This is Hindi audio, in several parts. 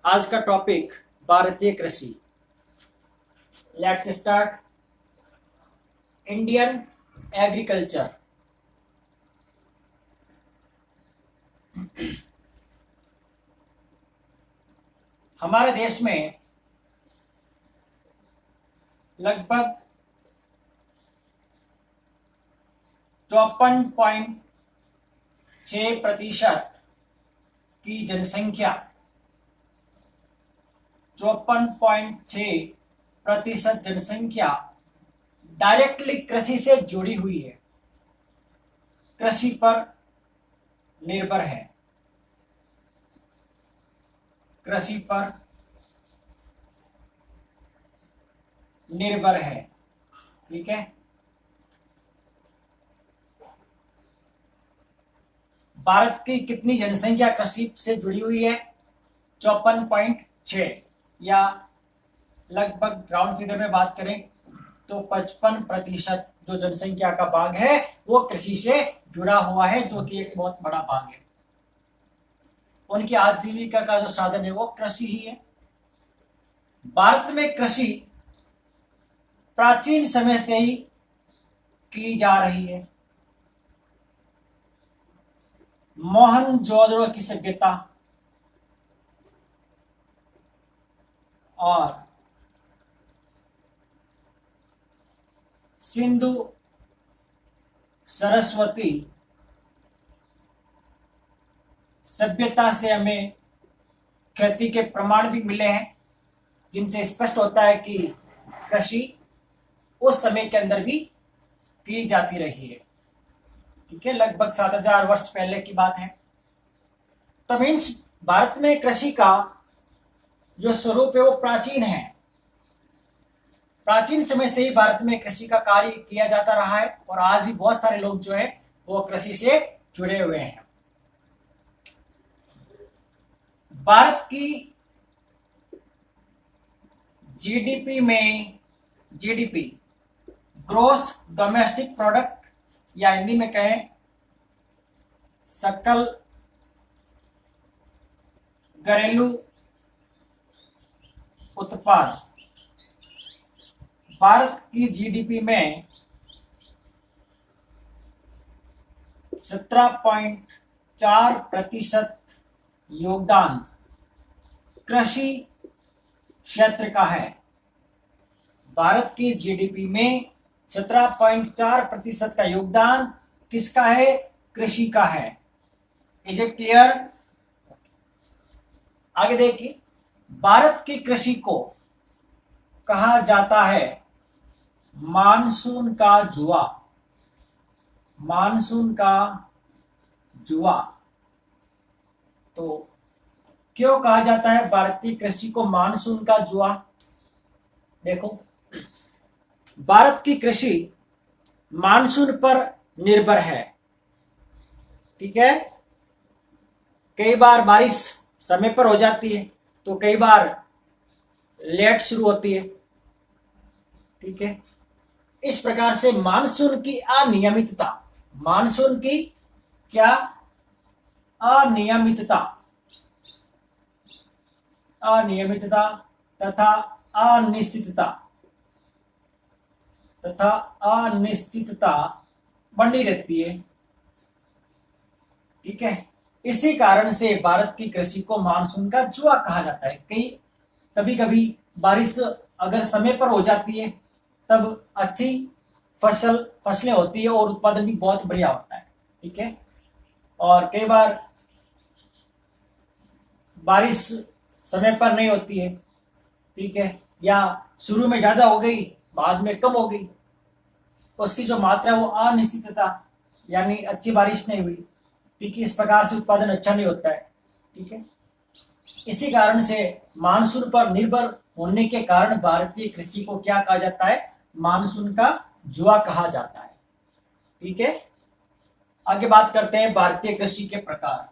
आज का टॉपिक भारतीय कृषि। Let's start. Indian agriculture. हमारे देश में लगभग 54.6% की जनसंख्या 54.6% जनसंख्या डायरेक्टली कृषि से जुड़ी हुई है, कृषि पर निर्भर है, कृषि पर निर्भर है। ठीक है। भारत की कितनी जनसंख्या कृषि से जुड़ी हुई है? 54.6, या लगभग ग्राउंड फिगर में बात करें तो 55% जो जनसंख्या का भाग है वो कृषि से जुड़ा हुआ है, जो कि एक बहुत बड़ा भाग है। उनकी आजीविका का जो साधन है वो कृषि ही है। भारत में कृषि प्राचीन समय से ही की जा रही है। मोहनजोदड़ो की सभ्यता और सिंधु सरस्वती सभ्यता से हमें खेती के प्रमाण भी मिले हैं, जिनसे स्पष्ट होता है कि कृषि उस समय के अंदर भी की जाती रही है। ठीक है, लगभग 7,000 वर्ष पहले की बात है। तो मीन्स भारत में कृषि का जो स्वरूप है वो प्राचीन है। प्राचीन समय से ही भारत में कृषि का कार्य किया जाता रहा है और आज भी बहुत सारे लोग जो है वो कृषि से जुड़े हुए हैं। भारत की जीडीपी ग्रोस डोमेस्टिक प्रोडक्ट, या हिंदी में कहें सकल घरेलू उत्पाद, भारत की जीडीपी में 17.4% योगदान कृषि क्षेत्र का है। भारत की जीडीपी में 17.4% का योगदान किसका है? कृषि का है। Is it clear? आगे देखिए, भारत की कृषि को कहा जाता है मानसून का जुआ। मानसून का जुआ। तो क्यों कहा जाता है भारतीय कृषि को मानसून का जुआ? देखो, भारत की कृषि मानसून पर निर्भर है। ठीक है। कई बार बारिश समय पर हो जाती है तो कई बार लेट शुरू होती है। ठीक है। इस प्रकार से मानसून की अनियमितता, मानसून की क्या? अनियमितता, अनियमितता तथा अनिश्चितता बनी रहती है। ठीक है। इसी कारण से भारत की कृषि को मानसून का जुआ कहा जाता है। कभी कभी बारिश अगर समय पर हो जाती है तब अच्छी फसलें होती है और उत्पादन भी बहुत बढ़िया होता है। ठीक है। और कई बार बारिश समय पर नहीं होती है। ठीक है। या शुरू में ज्यादा हो गई, बाद में कम हो गई, उसकी जो मात्रा वो अनिश्चितता, यानी अच्छी बारिश नहीं हुई। ठीक है। इस प्रकार से उत्पादन अच्छा नहीं होता है। ठीक है। इसी कारण से मानसून पर निर्भर होने के कारण भारतीय कृषि को क्या कहा जाता है? मानसून का जुआ कहा जाता है। ठीक है। आगे बात करते हैं भारतीय कृषि के प्रकार।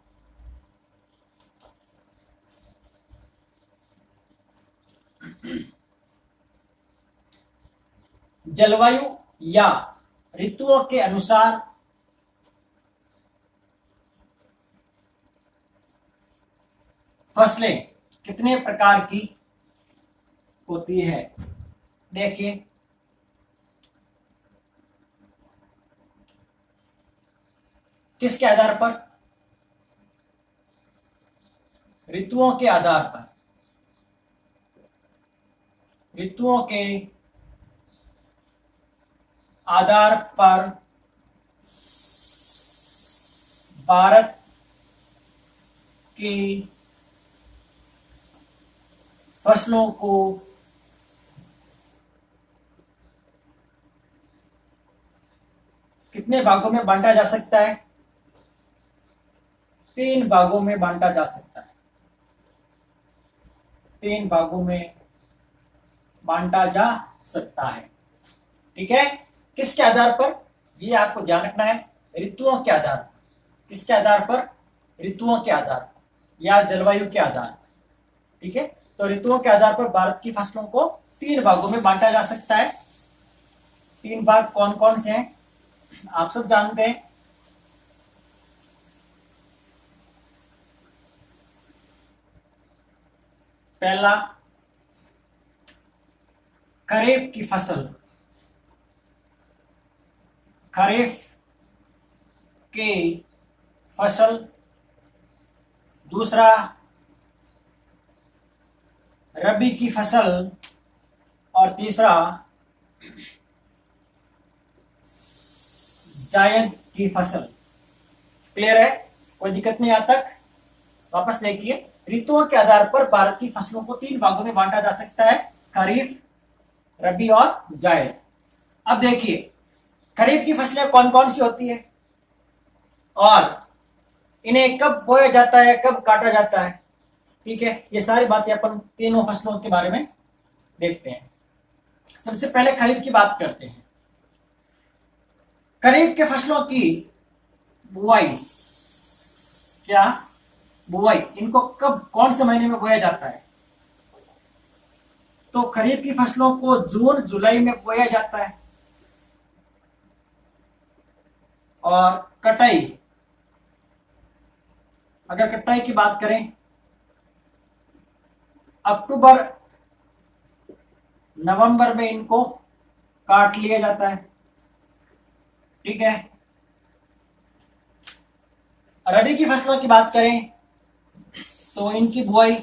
जलवायु या ऋतुओं के अनुसार फसलें कितने प्रकार की होती है? देखिए, किसके आधार पर? ऋतुओं के आधार पर। ऋतुओं के आधार पर भारत की फसलों को कितने भागों में बांटा जा सकता है? 3 भागों में बांटा जा सकता है। 3 भागों में बांटा जा सकता है। ठीक है, किसके आधार पर? ये आपको ध्यान रखना है, ऋतुओं के आधार पर। किसके आधार पर? ऋतुओं के आधार पर या जलवायु के आधार पर। ठीक है, तो ऋतुओं के आधार पर भारत की फसलों को 3 भागों में बांटा जा सकता है। 3 भाग कौन कौन से हैं आप सब जानते हैं। पहला, खरीफ की फसल, खरीफ की फसल। दूसरा, रबी की फसल। और तीसरा, जायद की फसल। क्लियर है? कोई दिक्कत नहीं यहां तक? वापस देखिए, ऋतुओं के आधार पर भारत की फसलों को 3 भागों में बांटा जा सकता है, खरीफ, रबी और जायद। अब देखिए, खरीफ की फसलें कौन कौन सी होती है और इन्हें कब बोया जाता है, कब काटा जाता है। ठीक है, ये सारी बातें अपन तीनों फसलों के बारे में देखते हैं। सबसे पहले खरीफ की बात करते हैं। खरीफ के फसलों की बुआई, क्या बुआई, इनको कब, कौन से महीने में बोया जाता है? तो खरीफ की फसलों को जून जुलाई में बोया जाता है। और कटाई, अगर कटाई की बात करें, अक्टूबर नवंबर में इनको काट लिया जाता है। ठीक है, रबी की फसलों की बात करें तो इनकी बुआई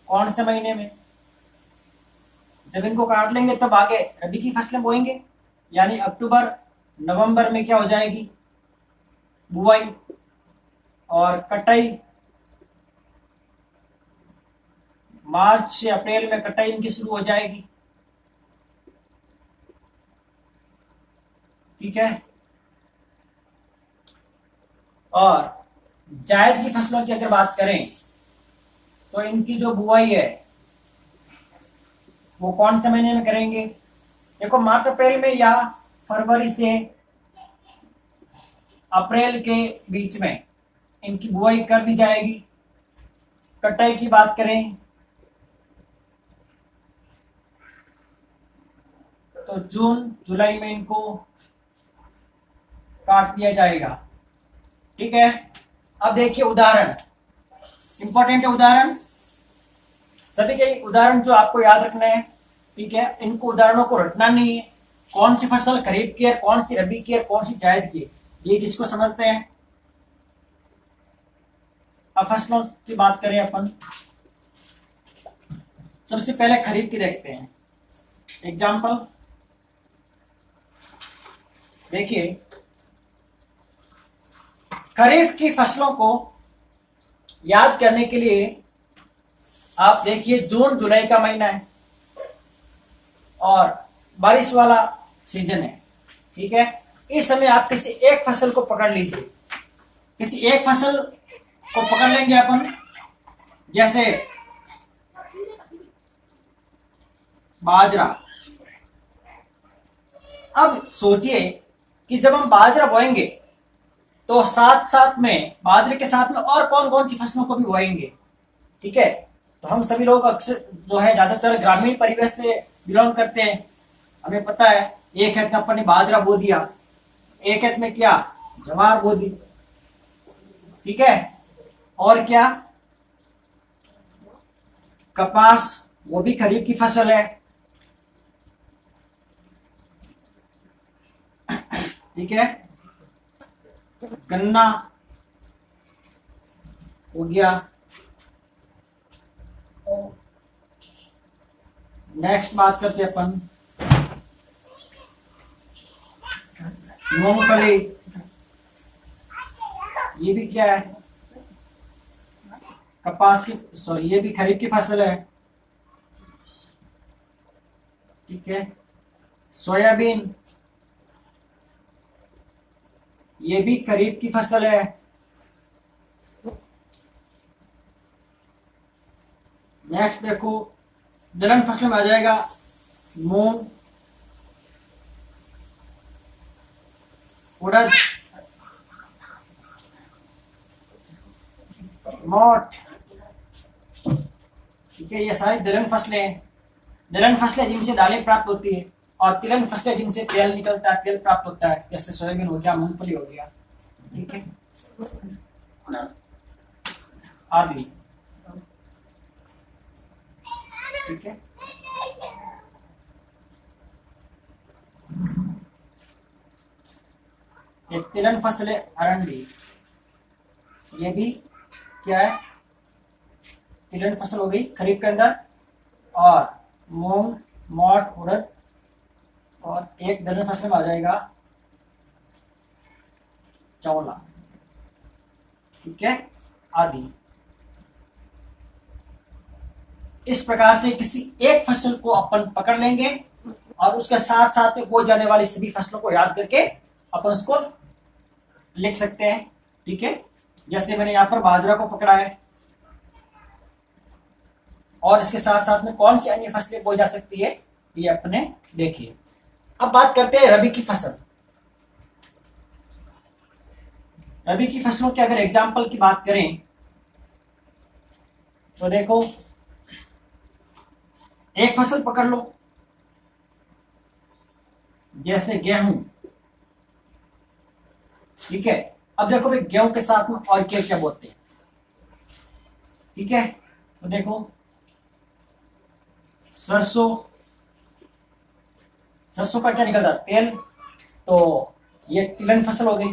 कौन से महीने में? जब इनको काट लेंगे तब आगे रबी की फसलें बोएंगे, यानी अक्टूबर नवंबर में क्या हो जाएगी? बुआई। और कटाई मार्च से अप्रैल में कटाई इनकी शुरू हो जाएगी। ठीक है, और जायद की फसलों की अगर बात करें तो इनकी जो बुआई है वो कौन से महीने में करेंगे? देखो, मार्च अप्रैल में या फरवरी से अप्रैल के बीच में इनकी बुआई कर दी जाएगी। कटाई की बात करें तो जून जुलाई में इनको काट दिया जाएगा। ठीक है, अब देखिए उदाहरण, इंपॉर्टेंट है उदाहरण, सभी के उदाहरण जो आपको याद रखना है। ठीक है, इनको उदाहरणों को रटना नहीं है, कौन सी फसल खरीफ की है, कौन सी रबी की है, कौन सी जायद की है, ये किसको समझते हैं। अब फसलों की बात करें अपन, सबसे पहले खरीफ की देखते हैं। एग्जाम्पल देखिए, खरीफ की फसलों को याद करने के लिए आप देखिए, जून जुलाई का महीना है और बारिश वाला सीजन है। ठीक है, इस समय आप किसी एक फसल को पकड़ लीजिए, किसी एक फसल को पकड़ लेंगे अपन, जैसे बाजरा। अब सोचिए कि जब हम बाजरा बोएंगे तो साथ साथ में, बाजरे के साथ में और कौन कौन सी फसलों को भी बोएंगे। ठीक है, तो हम सभी लोग अक्सर जो है ज्यादातर ग्रामीण परिवेश से बिलोंग करते हैं। हमें पता है, एक खेत में अपन ने बाजरा बो दिया, एक खेत में क्या, ज्वार बो दी। ठीक है। और क्या, कपास, वो भी खरीफ की फसल है। ठीक है, गन्ना हो गया। नेक्स्ट बात करते हैं अपन मूंगफली, ये भी क्या है, कपास की, सॉरी ये भी खरीफ की फसल है। ठीक है, सोयाबीन, ये भी खरीफ की फसल है। नेक्स्ट देखो, दलहन फसल में आ जाएगा मूंग, उड़द, मोठ। ठीक है, ये सारी दलहन फसलें हैं। दलहन फसलें जिनसे दालें प्राप्त होती है, और तिलहन फसलें जिनसे तेल निकलता है, तेल प्राप्त होता है, जैसे सोयाबीन हो गया, मूंगफली हो गया। ठीक है, आदि। ठीक है, ये तिलहन फसल है, अरंडी, ये भी क्या है, तिलहन फसल हो गई खरीफ के अंदर। और मूंग, मोठ, उड़द, और एक दलहन फसल में आ जाएगा चौला। ठीक है, आदि। इस प्रकार से किसी एक फसल को अपन पकड़ लेंगे और उसके साथ साथ में बोई जाने वाली सभी फसलों को याद करके अपन उसको लिख सकते हैं। ठीक है, जैसे मैंने यहां पर बाजरा को पकड़ा है, और इसके साथ साथ में कौन सी अन्य फसलें बोई जा सकती है ये अपने देखिए। अब बात करते हैं रबी की फसल। रबी की फसलों के अगर एग्जाम्पल की बात करें तो देखो, एक फसल पकड़ लो, जैसे गेहूं। ठीक है, अब देखो भाई, गेहूं के साथ में और क्या क्या बोलते हैं। ठीक है, तो देखो, सरसों, सरसों का क्या निकलता है, तेल, तो ये तिलहन फसल हो गई,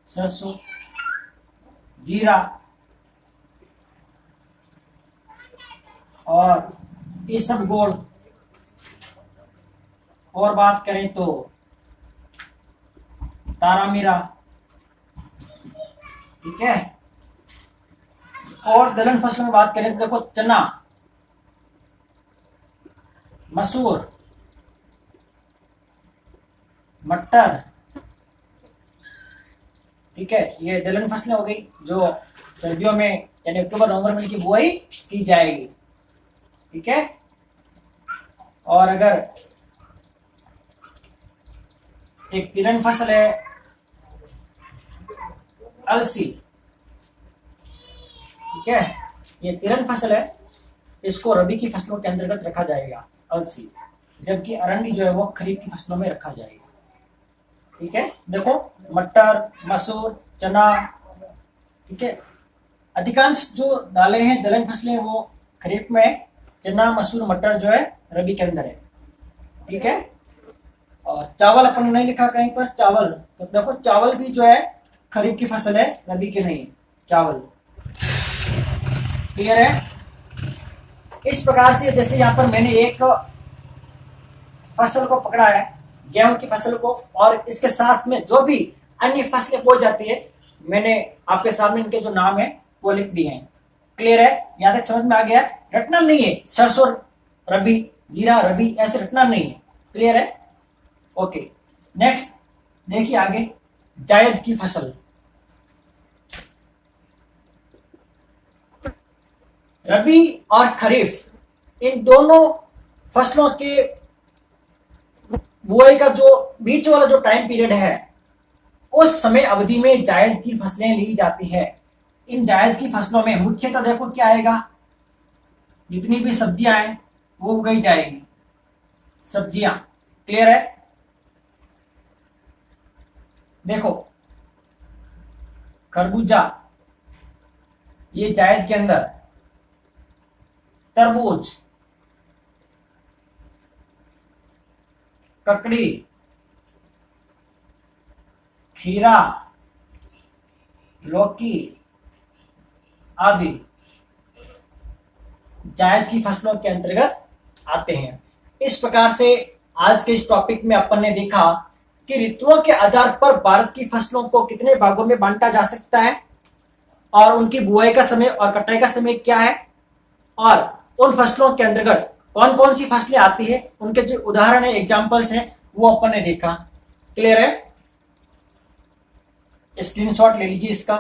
सरसों। जीरा, और इसबगोल। और बात करें तो तारामीरा। ठीक है, और दलहन फसल में बात करें तो देखो, चना, मसूर, मटर। ठीक है, ये दलहन फसलें हो गई जो सर्दियों में यानी अक्टूबर नवंबर में इनकी बुआई की जाएगी। ठीक है, और अगर एक तिलहन फसल है अलसी। ठीक है, ये तिलहन फसल है, इसको रबी की फसलों के अंतर्गत रखा जाएगा, अलसी। जबकि अरंडी जो है वो खरीफ की फसलों में रखा जाएगा। ठीक है, देखो, मटर, मसूर, चना। ठीक है, अधिकांश जो दालें हैं, दलहन फसलें, वो खरीफ में है। चना, मसूर, मटर जो है रबी के अंदर है। ठीक है, और चावल अपन ने नहीं लिखा कहीं पर, चावल, तो देखो चावल भी जो है खरीफ की फसल है, रबी की नहीं, चावल। क्लियर है। इस प्रकार से जैसे यहाँ पर मैंने एक फसल को पकड़ा है, गेहूं की फसल को, और इसके साथ में जो भी अन्य फसलें बोई जाती है, मैंने आपके सामने इनके जो नाम है वो लिख दिए हैं। क्लियर है, यहां तक समझ में आ गया। रटना नहीं है सरसों रबी, जीरा रबी, ऐसे रटना नहीं है। क्लियर है, ओके। नेक्स्ट देखिए आगे, जायद की फसल। रबी और खरीफ, इन दोनों फसलों के बुआई का जो बीच वाला जो टाइम पीरियड है, उस समय अवधि में जायद की फसलें ली जाती है। इन जायद की फसलों में मुख्यतः देखो क्या आएगा, जितनी भी सब्जियां हैं वो उगाई जाएगी, सब्जियां। क्लियर है, देखो, खरबूजा, ये जायद के अंदर, तरबूज, ककड़ी, खीरा, लौकी आदि जायद की फसलों के अंतर्गत आते हैं। इस प्रकार से आज के इस टॉपिक में अपन ने देखा कि ऋतुओं के आधार पर भारत की फसलों को कितने भागों में बांटा जा सकता है और उनकी बुआई का समय और कटाई का समय क्या है, और उन फसलों के अंतर्गत कौन कौन सी फसलें आती है, उनके जो उदाहरण है, एग्जाम्पल्स हैं, वो अपन ने देखा। क्लियर है? स्क्रीनशॉट ले लीजिए इसका।